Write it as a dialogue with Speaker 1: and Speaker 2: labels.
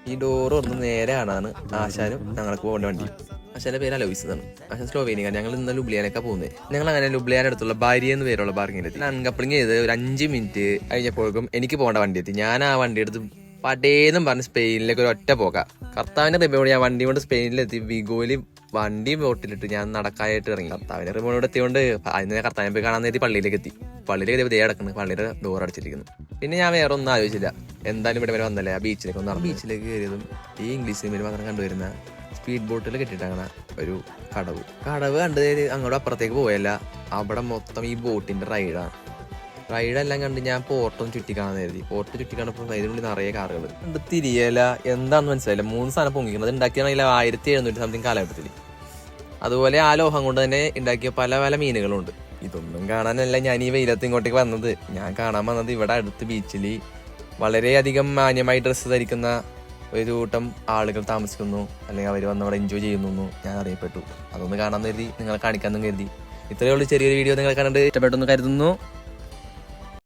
Speaker 1: ഈ ഡോറ് ഒന്ന് നേരെ കാണാണ് ആശാനും ഞങ്ങൾക്ക് പോകേണ്ട വണ്ടി. ആശാന്റെ പേര് അലോയിസ് എന്നാണ്. ആശാൻ സ്ലോവേനിയ. ഞങ്ങൾ ഇന്ന് ലുബ്ലിയാനൊക്കെ പോകുന്നത്. ഞങ്ങൾ അങ്ങനെ ലുബ്ലിയാന അടുത്തുള്ള ഭാര്യ എന്ന് പേരുള്ള പാർക്കിങ്ങിലെത്തി. അൺകപ്ലിങ് ചെയ്ത് ഒരു 5 മിനിറ്റ് കഴിഞ്ഞപ്പോഴേക്കും എനിക്ക് പോകേണ്ട വണ്ടി എത്തി. ഞാൻ ആ വണ്ടി എടുത്ത് പടേന്നും പറഞ്ഞ് സ്പെയിനിലേക്ക് ഒരു ഒറ്റ പോകാം. കർത്താവിന്റെ റിമോട് ഞാൻ വണ്ടി കൊണ്ട് സ്പെയിനിലെത്തി. വിഗോയില് വണ്ടി ബോട്ടിലിട്ട് ഞാൻ നടക്കാനായിട്ട് ഇറങ്ങി. കർത്താവിന്റെ റിമോട് എത്തിയോണ്ട് അതിന് കർത്താവിനെ പോയി കാണാൻ നേരത്തി പള്ളിയിലേക്ക് എത്തി. പള്ളിയിലേക്ക് ദേ കിടക്കുന്നു, പള്ളിയുടെ ഡോർ അടച്ചിരിക്കുന്നു. പിന്നെ ഞാൻ വേറെ ഒന്നും ആലോചിച്ചില്ല, എന്തായാലും ഇവിടെ വരെ വന്നല്ലേ, ആ ബീച്ചിലേക്ക് ഒന്ന്. ബീച്ചിലേക്ക് കയറിയതും ഈ ഇംഗ്ലീഷ് സിനിമയിൽ മാത്രം കണ്ടുവരുന്ന സ്പീഡ് ബോട്ടിൽ കെട്ടിയിട്ടാണ് ഒരു കടവ് കണ്ടത്. അങ്ങോട്ട് അപ്പുറത്തേക്ക് പോയല്ല, അവിടെ മൊത്തം ഈ ബോട്ടിന്റെ റൈഡെല്ലാം കണ്ട് ഞാൻ പോർട്ടൊന്ന് ചുറ്റിക്കാണാൻ കരുതി. പോർട്ട് ചുറ്റിക്കാണപ്പോൾ അതിനുള്ളിൽ നിറയെ കാറുകൾ കണ്ട് തിരിയല. എന്താണെന്ന് മനസ്സിലായില്ല. 3 സാധനം പൊങ്ങിക്കുന്നത് ഉണ്ടാക്കിയാണെങ്കിൽ 1700 സംതിങ് കാലഘട്ടത്തിൽ. അതുപോലെ ആ ലോഹം കൊണ്ട് തന്നെ ഉണ്ടാക്കിയ പല പല മീനുകളുണ്ട്. ഇതൊന്നും കാണാനല്ല ഞാൻ ഈ വെയിലത്ത് ഇങ്ങോട്ടേക്ക് വന്നത്. ഞാൻ കാണാൻ വന്നത് ഇവിടെ അടുത്ത് ബീച്ചിൽ വളരെയധികം മാന്യമായി ഡ്രസ്സ് ധരിക്കുന്ന ഒരു കൂട്ടം ആളുകൾ താമസിക്കുന്നു, അല്ലെങ്കിൽ അവർ വന്ന് അവിടെ എൻജോയ് ചെയ്യുന്നു ഞാൻ അറിയപ്പെട്ടു. അതൊന്ന് കാണാൻ കരുതി, നിങ്ങളെ കാണിക്കാമെന്നും കരുതി. ഇത്രയേ ഉള്ളൂ ചെറിയൊരു വീഡിയോ. നിങ്ങൾ കണ്ടിട്ട് ഇഷ്ടപ്പെട്ടെന്ന് കരുതുന്നു.